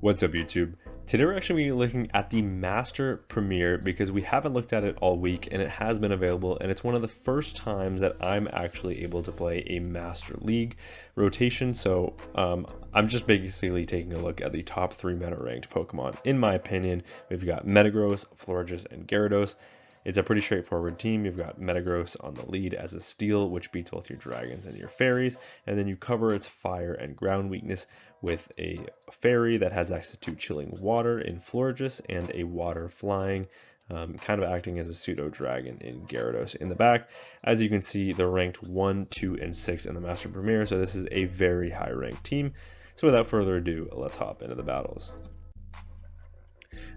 What's up, YouTube? Today we're actually going to be looking at the Master Premier because we haven't looked at it all week and it has been available, and it's one of the first times that I'm actually able to play a Master League rotation. So I'm just basically taking a look at the top 3 meta ranked Pokemon. In my opinion, we've got Metagross, Florges, and Gyarados. It's a pretty straightforward team. You've got Metagross on the lead as a steal, which beats both your dragons and your fairies, and then you cover its fire and ground weakness with a fairy that has access to chilling water in Florges and a water flying, kind of acting as a pseudo dragon in Gyarados in the back. As you can see, they're ranked 1, 2, and 6 in the Master Premier, so this is a very high ranked team. So without further ado, let's hop into the battles.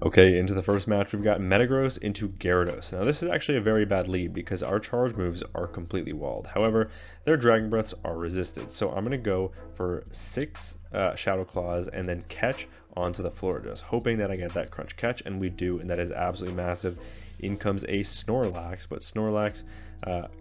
Okay, into the first match, we've got Metagross into Gyarados. Now, this is actually a very bad lead because our charge moves are completely walled. However, their Dragon Breaths are resisted. So I'm going to go for 6 Shadow Claws and then catch onto the Florges, hoping that I get that Crunch Catch, and we do, and that is absolutely massive. In comes a Snorlax, but Snorlax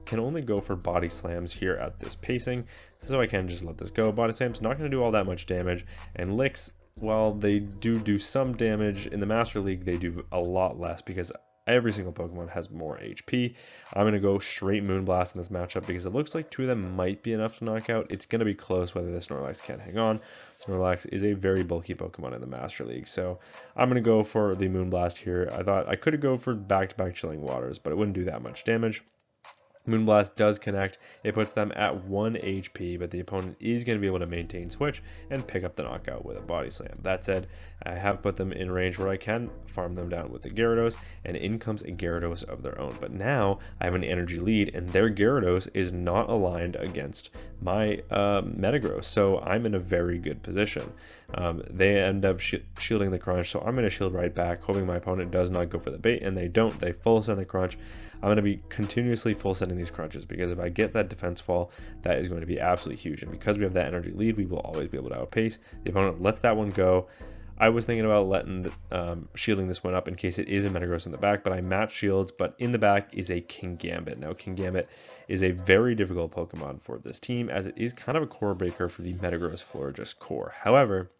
can only go for Body Slams here at this pacing, so I can just let this go. Body Slam's not going to do all that much damage, and Licks, while they do some damage in the Master League, they do a lot less because every single Pokemon has more HP. I'm going to go straight Moonblast in this matchup because it looks like 2 of them might be enough to knock out. It's going to be close whether the Snorlax can hang on. Snorlax is a very bulky Pokemon in the Master League, so I'm going to go for the Moonblast here. I thought I could go for back-to-back Chilling Waters, but it wouldn't do that much damage. Moonblast does connect. It puts them at 1 HP, but the opponent is going to be able to maintain switch and pick up the knockout with a Body Slam. That said, I have put them in range where I can farm them down with the Gyarados, and in comes a Gyarados of their own. But now I have an energy lead, and their Gyarados is not aligned against my Metagross, so I'm in a very good position. They end up shielding the Crunch, so I'm going to shield right back, hoping my opponent does not go for the bait, and they don't. They full send the Crunch. I'm going to be continuously full sending these crunches because if I get that defense fall, that is going to be absolutely huge. And because we have that energy lead, we will always be able to outpace. The opponent lets that one go. I was thinking about letting shielding this one up in case it is a Metagross in the back, but I match shields. But in the back is a Kingambit. Now, Kingambit is a very difficult Pokemon for this team as it is kind of a core breaker for the Metagross Florges core. However,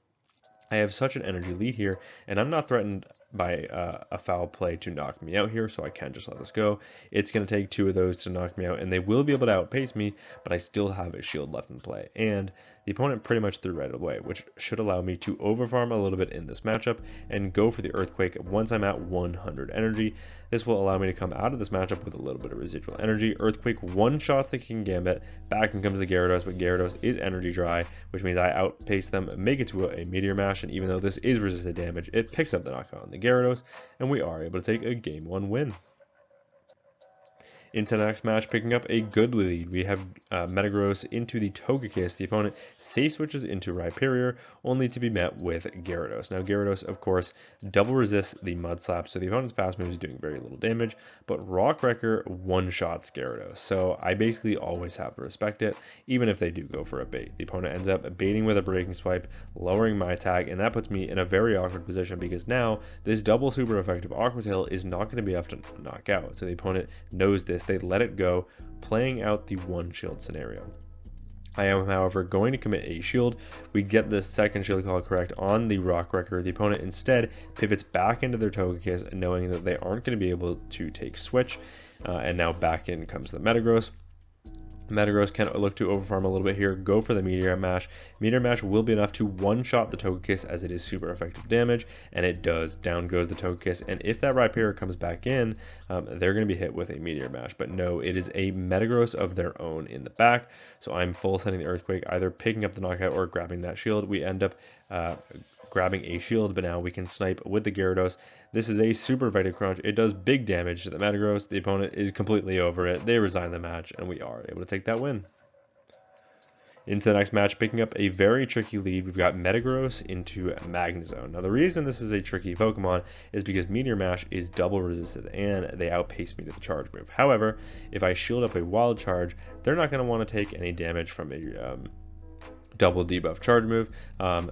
I have such an energy lead here, and I'm not threatened by a foul play to knock me out here, so I can just let this go. It's going to take 2 of those to knock me out, and they will be able to outpace me, but I still have a shield left in play. And the opponent pretty much threw right away, which should allow me to overfarm a little bit in this matchup and go for the Earthquake once I'm at 100 energy. This will allow me to come out of this matchup with a little bit of residual energy. Earthquake one-shots the Kingambit, back in comes the Gyarados, but Gyarados is energy dry, which means I outpace them, make it to a Meteor Mash, and even though this is resisted damage, it picks up the knockout on the Gyarados, and we are able to take a Game 1 win. Into the next match, picking up a good lead, we have Metagross into the Togekiss. The opponent safe switches into Rhyperior, only to be met with Gyarados. Now, Gyarados, of course, double resists the Mud Slap, so the opponent's fast move is doing very little damage, but Rock Wrecker one-shots Gyarados, so I basically always have to respect it, even if they do go for a bait. The opponent ends up baiting with a Breaking Swipe, lowering my attack, and that puts me in a very awkward position because now this double super effective Aqua Tail is not going to be enough to knock out, so the opponent knows this. They let it go, playing out the one shield scenario. I am, however, going to commit a shield. We get the second shield call correct on the Rock Wrecker. The opponent instead pivots back into their Togekiss, knowing that they aren't going to be able to take switch, and now back in comes the Metagross. Metagross can look to overfarm a little bit here, go for the Meteor Mash. Meteor Mash will be enough to one-shot the Togekiss as it is super effective damage, and it does. Down goes the Togekiss, and if that Rhyperior comes back in, they're going to be hit with a Meteor Mash. But no, it is a Metagross of their own in the back, so I'm full sending the Earthquake, either picking up the knockout or grabbing that shield. We end up grabbing a shield, but now we can snipe with the Gyarados. This is a super effective Crunch. It does big damage to the Metagross. The opponent is completely over it. They resign the match, and we are able to take that win. Into the next match, picking up a very tricky lead, we've got Metagross into Magnezone. Now, the reason this is a tricky Pokemon is because Meteor Mash is double resisted, and they outpace me to the charge move. However, if I shield up a Wild Charge, they're not going to want to take any damage from a double debuff charge move,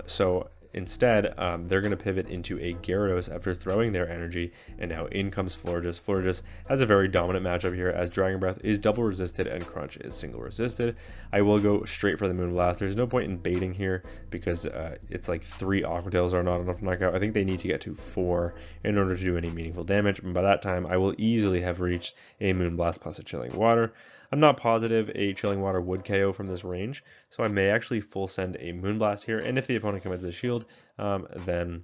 so instead, they're going to pivot into a Gyarados after throwing their energy, and now in comes Florges. Florges has a very dominant matchup here as Dragon Breath is double resisted and Crunch is single resisted. I will go straight for the Moonblast. There's no point in baiting here because it's like 3 Aqua Tails are not enough to knock out. I think they need to get to 4 in order to do any meaningful damage, and by that time I will easily have reached a Moonblast plus a Chilling Water. I'm not positive a Chilling Water would KO from this range, so I may actually full send a Moonblast here, and if the opponent commits the shield, then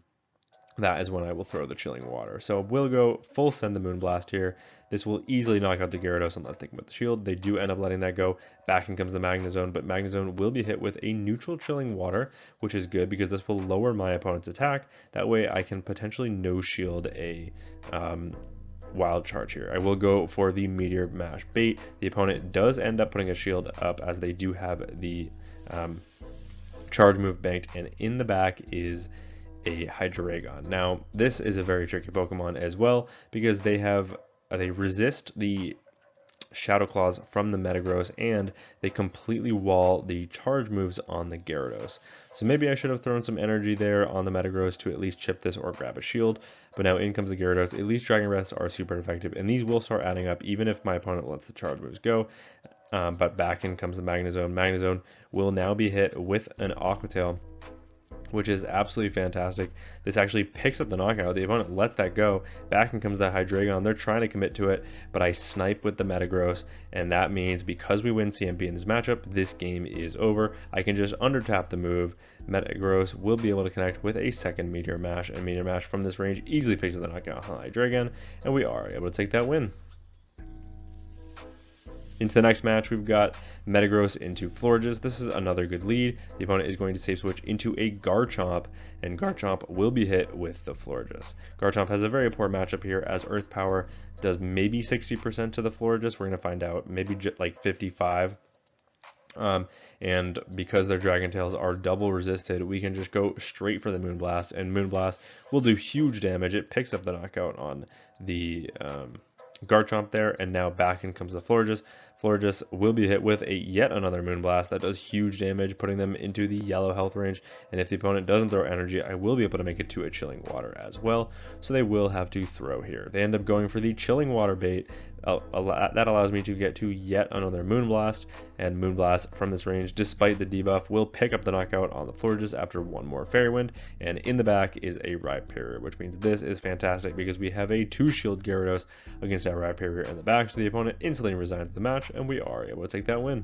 that is when I will throw the Chilling Water. So we'll go full send the Moonblast here. This will easily knock out the Gyarados unless they commit the shield. They do end up letting that go. Back in comes the Magnezone, but Magnezone will be hit with a neutral Chilling Water, which is good because this will lower my opponent's attack. That way I can potentially no shield a wild charge here. I will go for the Meteor Mash bait. The opponent does end up putting a shield up as they do have the charge move banked, and in the back is a Hydreigon. Now this is a very tricky Pokemon as well because they resist the Shadow Claws from the Metagross, and they completely wall the charge moves on the Gyarados. So maybe I should have thrown some energy there on the Metagross to at least chip this or grab a shield, but now in comes the Gyarados. At least Dragon Breaths are super effective, and these will start adding up even if my opponent lets the charge moves go. But back in comes the Magnezone. Magnezone will now be hit with an Aqua Tail, which is absolutely fantastic. This actually picks up the knockout. The opponent lets that go. Back in comes the Hydreigon. They're trying to commit to it, but I snipe with the Metagross, and that means because we win CMP in this matchup, this game is over. I can just under tap the move. Metagross will be able to connect with a second Meteor Mash, and Meteor Mash from this range easily picks up the knockout on Hydreigon, and we are able to take that win. Into the next match, we've got Metagross into Florges. This is another good lead. The opponent is going to save switch into a Garchomp, and Garchomp will be hit with the Florges. Garchomp has a very poor matchup here as Earth Power does maybe 60% to the Florges. We're going to find out, maybe like 55. And because their Dragon Tails are double resisted, we can just go straight for the Moonblast, and Moonblast will do huge damage. It picks up the knockout on the Garchomp there, and now back in comes the Florges. Florges will be hit with yet another Moonblast that does huge damage, putting them into the yellow health range, and if the opponent doesn't throw energy, I will be able to make it to a Chilling Water as well, so they will have to throw here. They end up going for the Chilling Water bait. That allows me to get to yet another Moonblast, and Moonblast from this range, despite the debuff, will pick up the knockout on the Florges after one more Fairy Wind, and in the back is a Rhyperior, which means this is fantastic because we have a 2-shield Gyarados against our Rhyperior in the back, so the opponent instantly resigns the match, and we are able to take that win.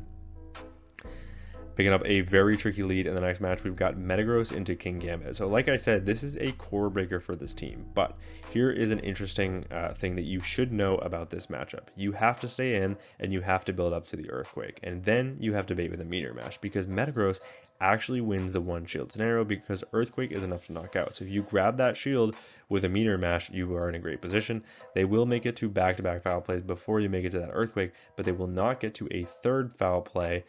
Picking up a very tricky lead in the next match, we've got Metagross into Kingambit. So like I said, this is a core breaker for this team, but here is an interesting thing that you should know about this matchup. You have to stay in, and you have to build up to the Earthquake, and then you have to bait with a Meteor Mash, because Metagross actually wins the 1-shield scenario because Earthquake is enough to knock out. So if you grab that shield with a Meteor Mash, you are in a great position. They will make it to back-to-back foul plays before you make it to that Earthquake, but they will not get to a third foul play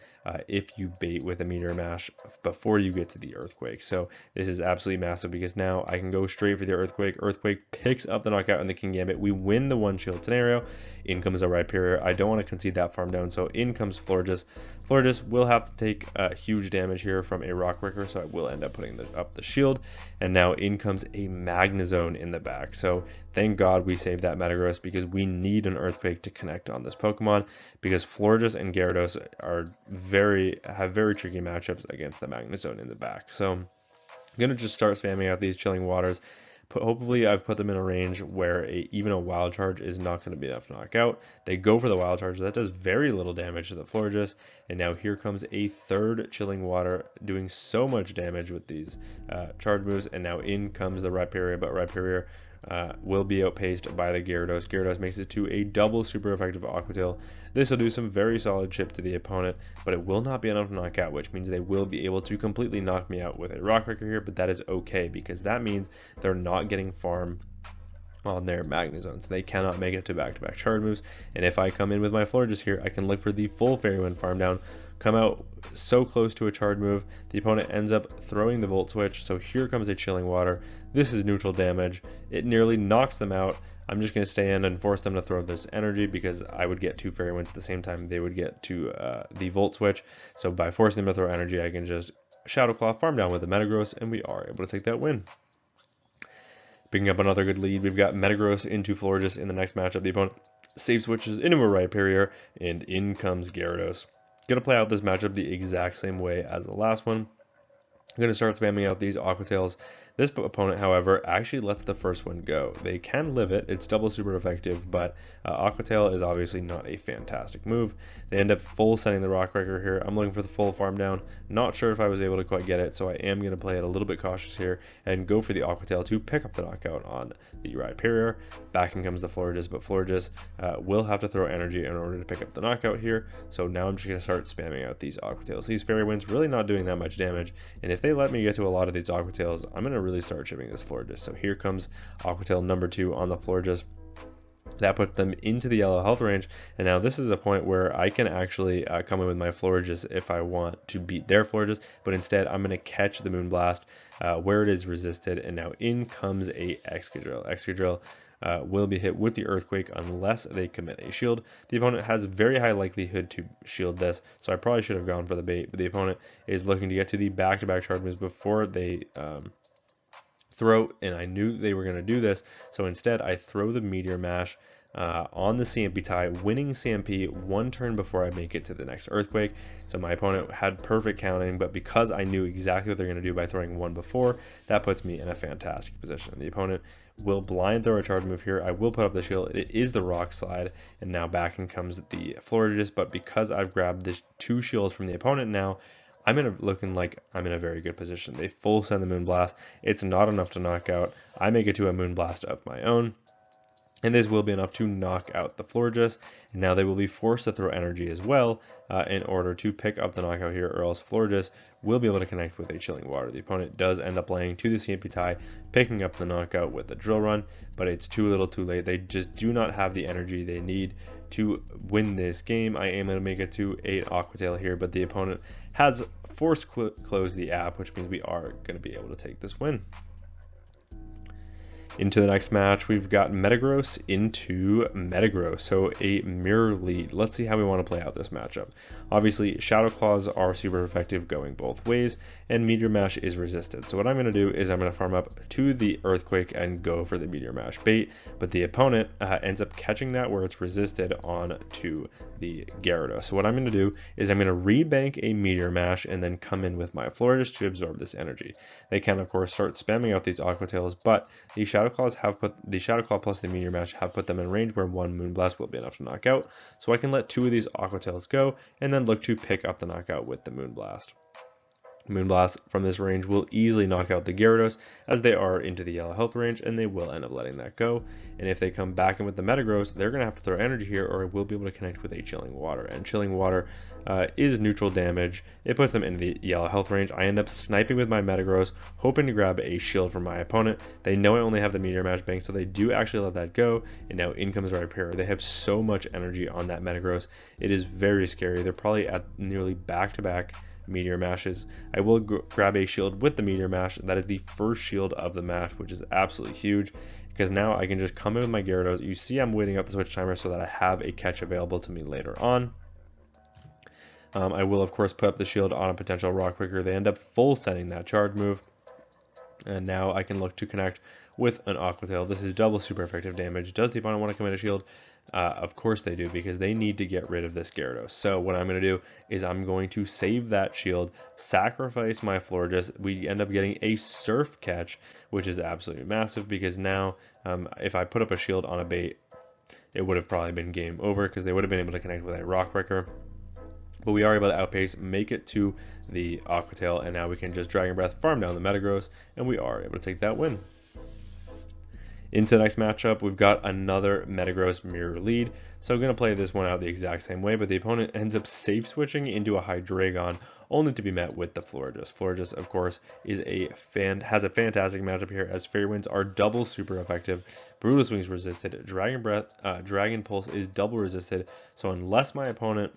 if you bait with a Meteor Mash before you get to the Earthquake. So this is absolutely massive because now I can go straight for the Earthquake. Earthquake picks up the knockout in the Kingambit. We win the 1-shield scenario. In comes a Rhyperior. I don't want to concede that farm down, so in comes Florges. Florges will have to take huge damage here from a Rock Breaker, so I will end up putting up the shield. And now in comes a Magnezone in the back. So thank God we saved that Metagross because we need an Earthquake to connect on this Pokemon, because Florges and Gyarados have very tricky matchups against the Magnezone in the back. So I'm going to just start spamming out these Chilling Waters. Hopefully I've put them in a range where even a Wild Charge is not going to be enough to knock out. They go for the Wild Charge. That does very little damage to the Florges. And now here comes a third Chilling Water doing so much damage with these charge moves. And now in comes the Rhyperior, but Rhyperior will be outpaced by the Gyarados. Gyarados makes it to a double super effective Aqua Tail. This will do some very solid chip to the opponent, but it will not be enough to knock out, which means they will be able to completely knock me out with a Rock Breaker here, but that is okay because that means they're not getting farm on their Magnezone, so they cannot make it to back-to-back charge moves. And if I come in with my Florges here, I can look for the full Fairy Wind farm down, come out so close to a charge move, the opponent ends up throwing the Volt Switch, so here comes a Chilling Water. This is neutral damage. It nearly knocks them out. I'm just going to stay in and force them to throw this energy because I would get 2 Fairy Winds at the same time they would get to the Volt Switch. So by forcing them to throw energy, I can just Shadow Claw, farm down with the Metagross, and we are able to take that win. Picking up another good lead, we've got Metagross into Florges in the next matchup. The opponent safe switches into a Rhyperior, and in comes Gyarados. Gonna play out this matchup the exact same way as the last one. I'm going to start spamming out these Aqua Tails. This opponent, however, actually lets the first one go. They can live it. It's double super effective, but Aqua Tail is obviously not a fantastic move. They end up full sending the Rock Breaker here. I'm looking for the full farm down. Not sure if I was able to quite get it, so I am going to play it a little bit cautious here and go for the Aqua Tail to pick up the knockout on the Rhyperior. Back in comes the Florges, but Florges will have to throw energy in order to pick up the knockout here. So now I'm just going to start spamming out these Aqua Tails. These Fairy Winds really not doing that much damage, and if they let me get to a lot of these Aqua Tails, I'm going to really start chipping this Florges. So here comes Aqua Tail number 2 on the Florges. That puts them into the yellow health range, and now this is a point where I can actually come in with my Florges if I want to beat their Florges, but instead I'm going to catch the Moonblast where it is resisted, and now in comes a Excadrill. Excadrill will be hit with the Earthquake unless they commit a shield. The opponent has very high likelihood to shield this, so I probably should have gone for the bait, but the opponent is looking to get to the back-to-back charge moves before they throw, and I knew they were going to do this, so instead I throw the Meteor Mash on the CMP tie, winning CMP one turn before I make it to the next Earthquake. So my opponent had perfect counting, but because I knew exactly what they're going to do by throwing one before, that puts me in a fantastic position. The opponent will blind throw a charge move here. I will put up the shield. It is the Rock Slide, and now back in comes the Florges, but because I've grabbed the 2 shields from the opponent now, I'm looking like I'm in a very good position. They full send the Moonblast. It's not enough to knock out. I make it to a Moonblast of my own, and this will be enough to knock out the Florges. And now they will be forced to throw energy as well in order to pick up the knockout here, or else Florges will be able to connect with a Chilling Water. The opponent does end up laying to the CMP tie, picking up the knockout with the Drill Run, but it's too little too late. They just do not have the energy they need to win this game. I am going to make it to 8 Aqua Tail here, but the opponent has forced close the app, which means we are going to be able to take this win. Into the next match, we've got Metagross into Metagross, so a mirror lead. Let's see how we want to play out this matchup. Obviously, Shadow Claws are super effective going both ways, and Meteor Mash is resisted. So what I'm going to do is I'm going to farm up to the Earthquake and go for the Meteor Mash bait, but the opponent ends up catching that where it's resisted on to the Gyarados. So what I'm going to do is I'm going to rebank a Meteor Mash and then come in with my Florges to absorb this energy. They can, of course, start spamming out these Aqua Tails, but the Shadow Claws have put the Shadow Claw plus the Meteor Mash have put them in range where one Moonblast will be enough to knock out. So I can let 2 of these Aqua Tails go and then look to pick up the knockout with the Moonblast. Moonblast from this range will easily knock out the Gyarados as they are into the yellow health range, and they will end up letting that go. And if they come back in with the Metagross, they're going to have to throw energy here, or we'll be able to connect with a Chilling Water. And Chilling Water is neutral damage. It puts them into the yellow health range. I end up sniping with my Metagross, hoping to grab a shield from my opponent. They know I only have the Meteor Mash bank, so they do actually let that go. And now in comes Rhyperior. They have so much energy on that Metagross. It is very scary. They're probably at nearly back-to-back Meteor Mashes. I will grab a shield with the Meteor Mash. That is the first shield of the match, which is absolutely huge because now I can just come in with my Gyarados. You see I'm waiting up the switch timer so that I have a catch available to me later on. I will of course put up the shield on a potential Rock Breaker. They end up full sending that charge move, and now I can look to connect with an Aqua Tail. This is double super effective damage. Does the opponent want to commit a shield? Of course they do, because they need to get rid of this Gyarados. So what I'm going to do is I'm going to save that shield, sacrifice my Florges. We end up getting a Surf catch, which is absolutely massive, because now if I put up a shield on a bait, it would have probably been game over because they would have been able to connect with a Rock Breaker. But we are able to outpace, make it to the Aqua Tail, and now we can just Dragon Breath, farm down the Metagross, and we are able to take that win. Into the next matchup, we've got another Metagross mirror lead. So I'm going to play this one out the exact same way, but the opponent ends up safe switching into a Hydreigon, only to be met with the Florges. Florges, of course, has a fantastic matchup here, as Fairy Winds are double super effective, Brutal Swing is resisted, Dragon Breath, Dragon Pulse is double resisted. So unless my opponent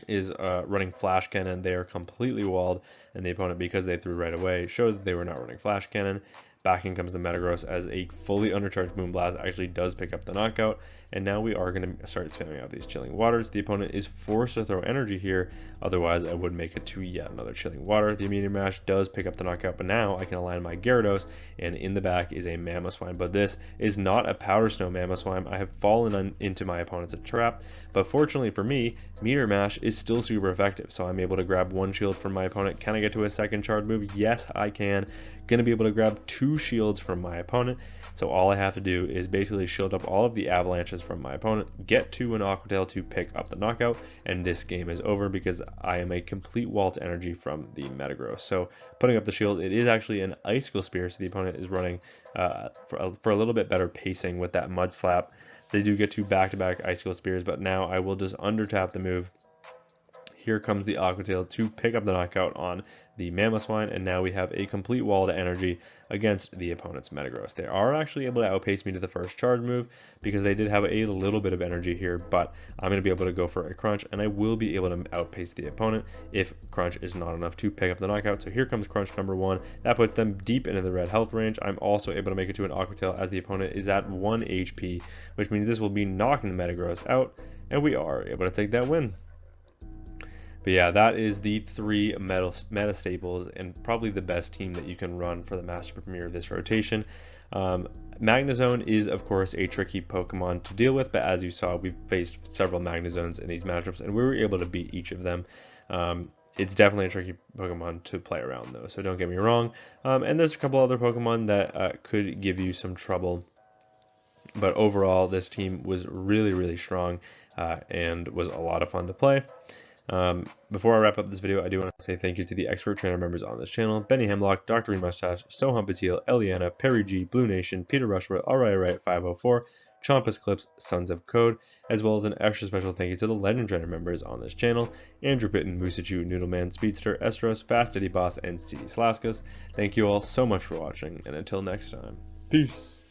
is running Flash Cannon, they are completely walled, and the opponent, because they threw right away, showed that they were not running Flash Cannon. Back in comes the Metagross as a fully undercharged Moonblast actually does pick up the knockout. And now we are going to start spamming out these Chilling Waters. The opponent is forced to throw energy here, otherwise I would make it to yet another Chilling Water. The Immediate Mash does pick up the knockout, but now I can align my Gyarados, and in the back is a Mamoswine. But this is not a Powder Snow Mamoswine. I have fallen into my opponent's trap, but fortunately for me, Meteor Mash is still super effective, so I'm able to grab one shield from my opponent. Can I get to a second charge move? Yes, I can. Going to be able to grab 2 shields from my opponent, so all I have to do is basically shield up all of the avalanches from my opponent, get to an Aqua Tail to pick up the knockout, and this game is over because I am a complete wall to energy from the Metagross. So putting up the shield, it is actually an Icicle Spear, so the opponent is running for a little bit better pacing with that Mud Slap. They do get 2 back-to-back Icicle Spears, but now I will just under tap the move. Here comes the Aqua Tail to pick up the knockout on the Mamoswine, and now we have a complete wall to energy against the opponent's Metagross. They are actually able to outpace me to the first charge move because they did have a little bit of energy here, but I'm going to be able to go for a Crunch, and I will be able to outpace the opponent if Crunch is not enough to pick up the knockout. So here comes Crunch number 1. That puts them deep into the red health range. I'm also able to make it to an Aqua Tail as the opponent is at 1 HP, which means this will be knocking the Metagross out, and we are able to take that win. But yeah, that is the 3 meta staples and probably the best team that you can run for the Master Premier of this rotation. Magnezone is, of course, a tricky Pokemon to deal with, but as you saw, we've faced several Magnezones in these matchups, and we were able to beat each of them. It's definitely a tricky Pokemon to play around, though, so don't get me wrong. And there's a couple other Pokemon that could give you some trouble. But overall, this team was really, really strong and was a lot of fun to play. Before I wrap up this video, I do want to say thank you to the expert trainer members on this channel: Benny Hemlock, Dr. Reed Mustache, Sohan Patil, Eliana, Perry G, Blue Nation, Peter Rushworth, Alright 504, Chompus Clips, Sons of Code, as well as an extra special thank you to the legend trainer members on this channel: Andrew Pitten, Musachu, Noodleman, Speedster, Estros, Fast Eddie Boss, and CD Slaskus. Thank you all so much for watching, and until next time, peace!